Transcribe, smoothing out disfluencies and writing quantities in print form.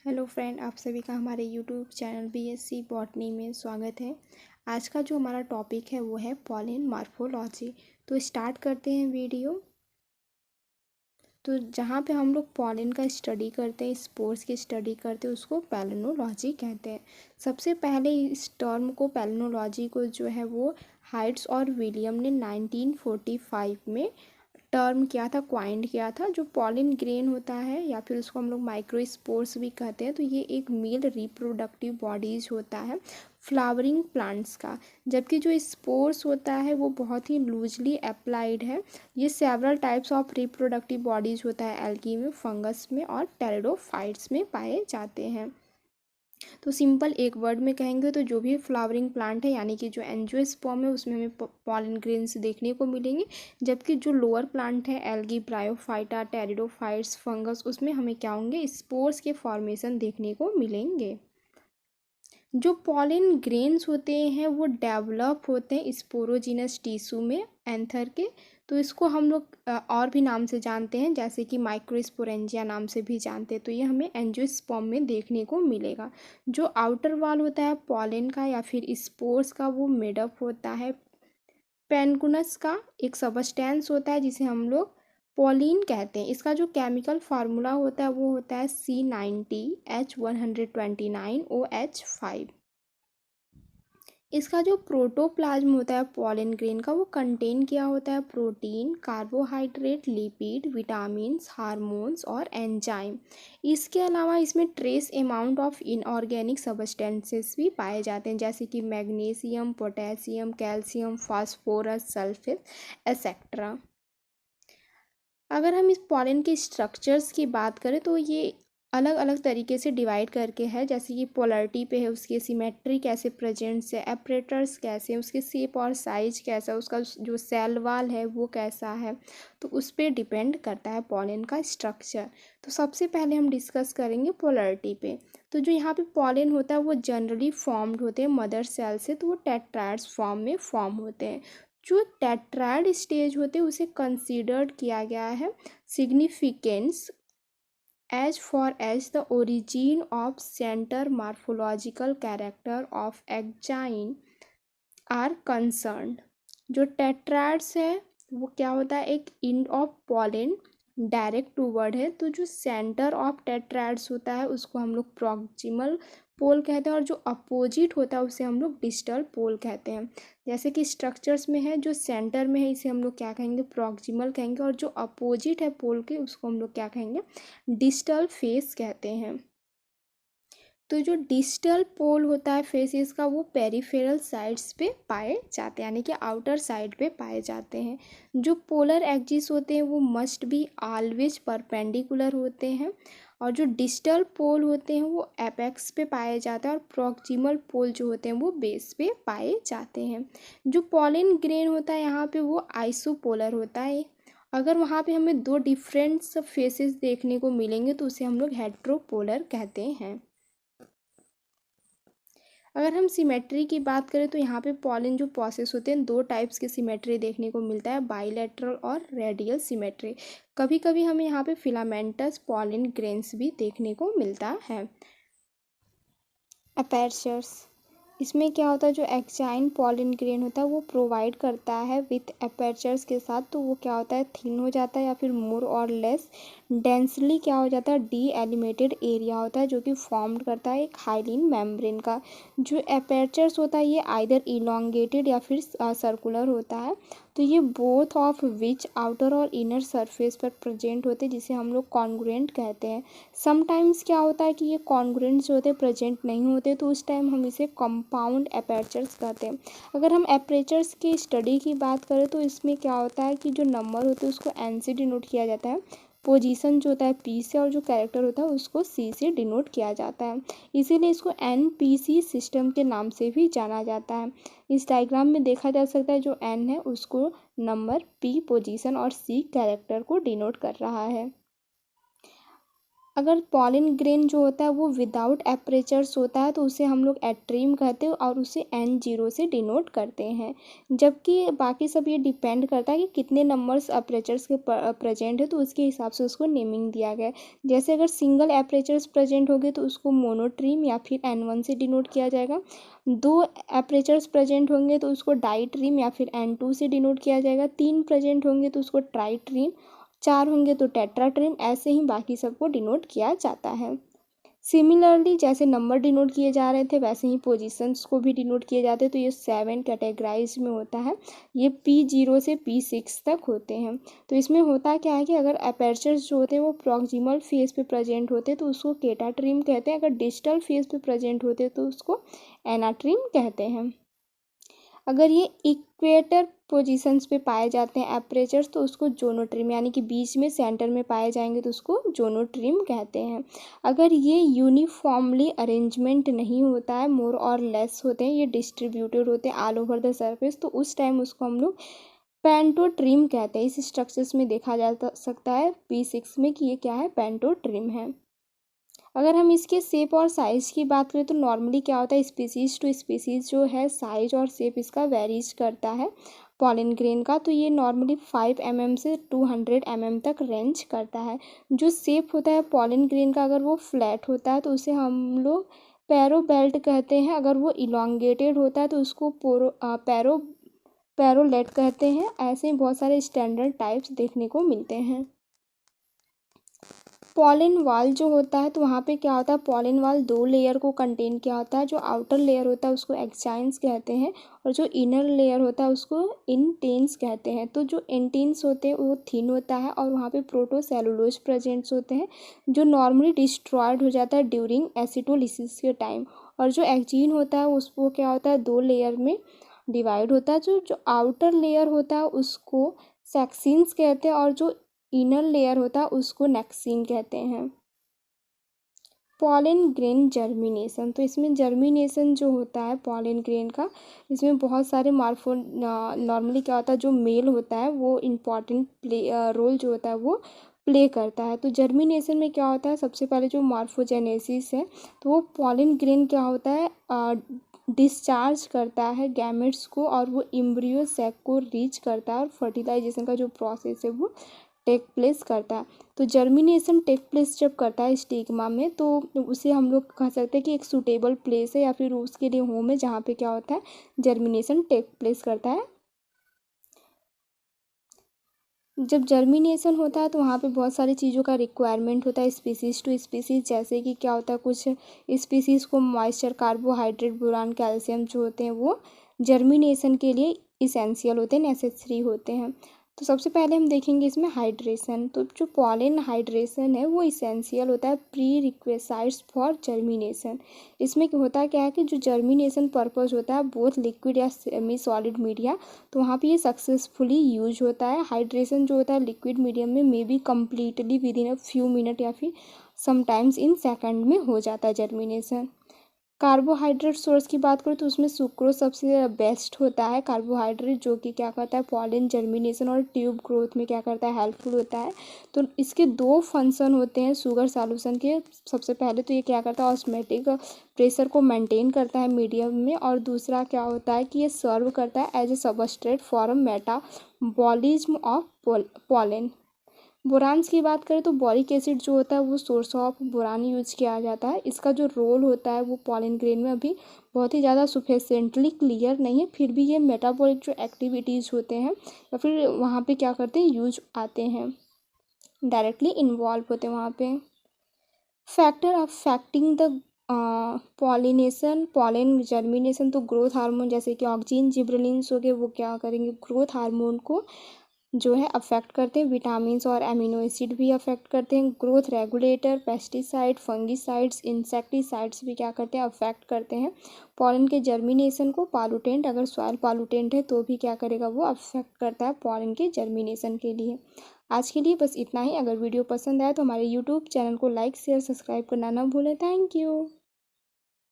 Hello friend, आप सभी का हमारे यूट्यूब चैनल बीएससी बॉटनी में स्वागत है। आज का जो हमारा टॉपिक है वो है पॉलिन मॉर्फोलॉजी। तो स्टार्ट करते हैं वीडियो। तो जहाँ पे हम लोग पॉलिन का स्टडी करते हैं, स्पोर्स की स्टडी करते हैं, उसको पैलिनोलॉजी कहते हैं। सबसे पहले इस टर्म को पैलिनोलॉजी को जो है वो हाइट्स और विलियम ने 1945 में टर्म किया था, क्वाइंड किया था। जो पॉलिन ग्रेन होता है या फिर उसको हम लोग माइक्रोस्पोर्स भी कहते हैं, तो ये एक मेल रिप्रोडक्टिव बॉडीज होता है फ्लावरिंग प्लांट्स का। जबकि जो स्पोर्स होता है वो बहुत ही लूजली अप्लाइड है। ये several types of reproductive bodies होता है एल्गी में, फंगस में और टेरिडोफाइट्स में पाए जाते हैं। तो सिंपल एक वर्ड में कहेंगे तो जो भी फ्लावरिंग प्लांट है यानी कि जो एंजियोस्पर्म है उसमें हमें पॉलिन ग्रेन्स देखने को मिलेंगे। जबकि जो लोअर प्लांट है एल्गी, ब्रायोफाइटा, टेरिडोफाइट्स, फंगस, उसमें हमें क्या होंगे, स्पोर्स के फॉर्मेशन देखने को मिलेंगे। जो पॉलिन ग्रेन्स होते हैं वो डेवलप होते हैं स्पोरोजिनस टिश्यू में, एंथर के। तो इसको हम लोग और भी नाम से जानते हैं, जैसे कि माइक्रोस्पोरेंजिया नाम से भी जानते हैं। तो ये हमें एंजियोस्पर्म में देखने को मिलेगा। जो आउटर वॉल होता है पॉलिन का या फिर स्पोर्स का, वो मेडअप होता है पेनकुनस का एक सबस्टेंस होता है जिसे हम लोग पॉलिन कहते हैं। इसका जो केमिकल फार्मूला होता है वो होता है C90H129OH5। इसका जो प्रोटोप्लाज्म होता है पॉलिन ग्रेन का, वो कंटेन किया होता है protein, carbohydrate, lipid, vitamins, hormones और एंजाइम। इसके अलावा इसमें trace amount of inorganic substances भी पाए जाते हैं, जैसे कि magnesium, potassium, calcium, phosphorus, sulphate etcetera. अगर हम इस पॉलिन के स्ट्रक्चर्स की बात करें तो ये अलग अलग तरीके से डिवाइड करके है। जैसे कि पोलरिटी पे है, उसकी सिमेट्री कैसे प्रेजेंट्स है, एपरेटर्स कैसे हैं, उसके शेप और साइज कैसा है, उसका जो सेल वाल है वो कैसा है, तो उस पर डिपेंड करता है पॉलिन का स्ट्रक्चर। तो सबसे पहले हम डिस्कस करेंगे पोलरिटी पे। तो जो यहाँ पे पॉलिन होता है वो जनरली फॉर्म्ड होते हैं मदर सेल से, तो वो टेट्राइड्स फॉर्म में फॉर्म होते हैं। जो टेट्राइड स्टेज होते हैं उसे कंसीडर्ड किया गया है significance as far as the origin of center morphological character of engine are concerned। जो टेट्राइड्स है वो क्या होता है, एक end of pollen direct toward है। तो जो सेंटर ऑफ टेट्राइड्स होता है उसको हम लोग प्रॉक्सिमल पोल कहते हैं, और जो अपोजिट होता है उसे हम लोग डिस्टल पोल कहते हैं। जैसे कि स्ट्रक्चर्स में है, जो सेंटर में है इसे हम लोग क्या कहेंगे, प्रॉक्सिमल कहेंगे, और जो अपोजिट है पोल के उसको हम लोग क्या कहेंगे, डिस्टल फेस कहते हैं। तो जो डिस्टल पोल होता है फेसेस का, वो पेरिफेरल साइड्स पे पाए जाते हैं, यानी कि आउटर साइड पे पाए जाते हैं। जो पोलर एक्सिस होते हैं वो मस्ट बी ऑलवेज परपेंडिकुलर होते हैं, और जो डिस्टल पोल होते हैं वो एपेक्स पे पाए जाते हैं, और प्रॉक्सिमल पोल जो होते हैं वो बेस पे पाए जाते हैं। जो पॉलिन ग्रेन होता है यहाँ पे वो आइसोपोलर होता है। अगर वहाँ पे हमें दो डिफरेंट फेसेस देखने को मिलेंगे तो उसे हम लोग हेट्रोपोलर कहते हैं। अगर हम सिमेट्री की बात करें तो यहाँ पे पॉलिन जो प्रोसेस होते हैं, दो टाइप्स के सिमेट्री देखने को मिलता है, बाइलेटरल और रेडियल सिमेट्री। कभी कभी हमें यहाँ पे फिलामेंटस पॉलिन ग्रेन्स भी देखने को मिलता है। अपर्चर्स, इसमें क्या होता है, जो एक्साइन पॉलिन ग्रेन होता है वो प्रोवाइड करता है विथ अपर्चर्स के साथ। तो वो क्या होता है, थिन हो जाता है या फिर मोर और लेस डेंसली क्या हो जाता है, डी एलिमेटेड एरिया होता है, जो कि फॉर्म्ड करता है एक हाइलिन मेम्ब्रेन का। जो अपर्चर्स होता है ये आइदर इलोंगेटेड या फिर सर्कुलर होता है। तो ये बोथ ऑफ विच आउटर और इनर सरफेस पर प्रेजेंट होते हैं, जिसे हम लोग कॉन्ग्रुएंट कहते हैं। समटाइम्स क्या होता है कि ये कॉन्ग्रुएंट जो होते हैं प्रेजेंट नहीं होते, तो उस टाइम हम इसे कंपाउंड अपर्चर्स कहते हैं। अगर हम अपर्चर्स की स्टडी की बात करें तो इसमें क्या होता है कि जो नंबर होते हैं उसको एन से डिनोट किया जाता है, पोजीशन जो होता है पी से, और जो कैरेक्टर होता है उसको सी से डिनोट किया जाता है। इसीलिए इसको NPC सिस्टम के नाम से भी जाना जाता है। इस डायग्राम में देखा जा सकता है जो N है उसको नंबर, P पोजीशन और C कैरेक्टर को डिनोट कर रहा है। अगर पॉलन ग्रेन जो होता है वो विदाउट एपरेचर्स होता है तो उसे हम लोग एट्रीम कहते हैं और उसे N0 से डिनोट करते हैं। जबकि बाकी सब ये डिपेंड करता है कि कितने नंबर्स एपरेचर्स के प्रेजेंट है तो उसके हिसाब से उसको नेमिंग दिया गया है। जैसे अगर सिंगल एपरेचर्स प्रेजेंट हो गए तो उसको मोनोट्रीम या फिर N1 से डिनोट किया जाएगा। दो एपरेचर्स प्रेजेंट होंगे तो उसको डाइट्रीम या फिर N2 से डिनोट किया जाएगा। तीन प्रेजेंट होंगे तो उसको ट्राइट्रीम, चार होंगे तो टेट्राट्रिम, ऐसे ही बाकी सबको डिनोट किया जाता है। सिमिलरली जैसे नंबर डिनोट किए जा रहे थे वैसे ही पोजीशंस को भी डिनोट किए जाते हैं। तो ये 7 कैटेगराइज में होता है। ये P0 से P6 तक होते हैं। तो इसमें होता क्या है कि अगर अपर्चर्स जो होते हैं वो प्रॉक्सिमल फेस पे प्रेजेंट होते हैं तो उसको केटाट्रिम कहते हैं। अगर डिस्टल फेस पे प्रेजेंट होते हैं तो उसको एनाट्रिम कहते हैं। अगर ये इक्वेटर पोजीशंस पे पाए जाते हैं एपरेचर्स तो उसको जोनोट्रिम, यानी कि बीच में सेंटर में पाए जाएंगे तो उसको जोनोट्रिम कहते हैं। अगर ये यूनिफॉर्मली अरेंजमेंट नहीं होता है, मोर और लेस होते हैं, ये डिस्ट्रीब्यूटेड होते हैं ऑल ओवर द सरफेस, तो उस टाइम उसको हम लोग पेंटोट्रिम कहते हैं। इस स्ट्रक्चर्स में देखा जा सकता है P6 में कि ये क्या है, पेंटोट्रिम है। अगर हम इसके शेप और साइज़ की बात करें तो नॉर्मली क्या होता है, स्पीसीज़ टू स्पीसीज़ जो है साइज और शेप इसका वेरीज करता है पॉलन ग्रेन का। तो ये नॉर्मली 5 mm से 200 mm तक रेंज करता है। जो शेप होता है पॉलन ग्रेन का, अगर वो फ्लैट होता है तो उसे हम लोग पैरो बेल्ट कहते हैं। अगर वो इलोंगेटेड होता है तो उसको पैरोलेट कहते हैं। ऐसे ही बहुत सारे स्टैंडर्ड टाइप्स देखने को मिलते हैं। पॉलन वाल जो होता है तो वहाँ पे क्या होता है, पॉलन वाल 2 लेयर को कंटेन किया होता है। जो आउटर लेयर होता है उसको एक्साइन्स कहते हैं और जो इनर लेयर होता है उसको इंटेंस कहते हैं। तो जो इंटेंस होते हैं वो थिन होता है और वहाँ पे प्रोटोसेलुलोज प्रेजेंट्स होते हैं जो नॉर्मली डिस्ट्रॉयड हो जाता है ड्यूरिंग एसिडोलिसिस के टाइम। और जो एक्जीन होता है उसको क्या होता है, 2 लेयर में डिवाइड होता है। जो आउटर लेयर होता है उसको सेक्सिन्स कहते हैं और जो इनर लेयर होता है उसको नेक्सीन कहते हैं। पॉलन ग्रेन जर्मिनेशन, तो इसमें जर्मिनेशन जो होता है पॉलन ग्रेन का, इसमें बहुत सारे नॉर्मली क्या होता है, जो मेल होता है वो इम्पॉर्टेंट रोल जो होता है वो प्ले करता है। तो जर्मिनेशन में क्या होता है, सबसे पहले जो मॉर्फोजेनेसिस है तो वो पॉलन ग्रेन क्या होता है, डिस्चार्ज करता है गैमेट्स को और वो एम्ब्रियो सैक को रीच करता है और फर्टिलाइजेशन का जो प्रोसेस है वो टेक प्लेस करता है। तो जर्मिनेशन टेक प्लेस जब करता है स्टिग्मा में तो उसे हम लोग कह सकते हैं कि एक सूटेबल प्लेस है या फिर उसके लिए होम है जहाँ पे क्या होता है, जर्मिनेशन टेक प्लेस करता है। जब जर्मिनेशन होता है तो वहाँ पे बहुत सारी चीज़ों का रिक्वायरमेंट होता है स्पीसीज़ टू स्पीसीज़। जैसे कि क्या होता है, कुछ स्पीसीज़ को मॉइस्चर, कार्बोहाइड्रेट, बोरान, कैल्शियम जो होते हैं वो जर्मिनेशन के लिए इसेंशियल होते हैं, नेसेसरी होते हैं। तो सबसे पहले हम देखेंगे इसमें हाइड्रेशन। तो जो पॉलन हाइड्रेशन है वो इसेंशियल होता है, प्री रिक्वेसाइट्स फॉर जर्मिनेशन। इसमें होता क्या है कि जो जर्मिनेशन पर्पस होता है बोथ लिक्विड या सेमी सॉलिड मीडिया, तो वहाँ पे ये सक्सेसफुली यूज होता है। हाइड्रेशन जो होता है लिक्विड मीडियम में may be completely with in a few minute या फिर समटाइम्स इन सेकंड में हो जाता है जर्मिनेशन। कार्बोहाइड्रेट सोर्स की बात करूँ तो उसमें सुक्रोज सबसे बेस्ट होता है कार्बोहाइड्रेट, जो कि क्या करता है पॉलन जर्मिनेशन और ट्यूब ग्रोथ में क्या करता है, हेल्पफुल होता है। तो इसके 2 फंक्शन होते हैं शुगर सॉल्यूशन के। सबसे पहले तो ये क्या करता है, ऑस्मेटिक प्रेशर को मेंटेन करता है मीडियम में, और दूसरा क्या होता है कि ये सर्व करता है as a substrate for metabolism of pollen. Borons की बात करें तो बोरिक एसिड जो होता है वो सोर्स ऑफ बोरान यूज किया जाता है। इसका जो रोल होता है वो पॉलन ग्रेन में अभी बहुत ही ज़्यादा सफिशिएंटली क्लियर नहीं है, फिर भी ये मेटाबॉलिक जो एक्टिविटीज़ होते हैं या फिर वहाँ पे क्या करते हैं, यूज आते हैं, डायरेक्टली इन्वॉल्व होते हैं वहाँ पे। Factor affecting the pollination, pollen germination, तो ग्रोथ हार्मोन जैसे कि ऑक्सीन, जिब्रेलिन्स हो गए, वो क्या करेंगे, ग्रोथ हार्मोन को जो है अफेक्ट करते हैं। विटामिन्स और एमिनो एसिड भी अफेक्ट करते हैं। Growth regulator, pesticide, fungicides, insecticides भी क्या करते हैं, अफेक्ट करते हैं पॉलन के जर्मिनेशन को। पॉल्यूटेंट, अगर सॉइल पॉल्यूटेंट है तो भी क्या करेगा, वो अफेक्ट करता है पॉलन के जर्मिनेशन के लिए। आज के लिए बस इतना ही। अगर वीडियो पसंद आए तो हमारे यूट्यूब चैनल को लाइक, शेयर, सब्सक्राइब करना ना भूलें। Thank you.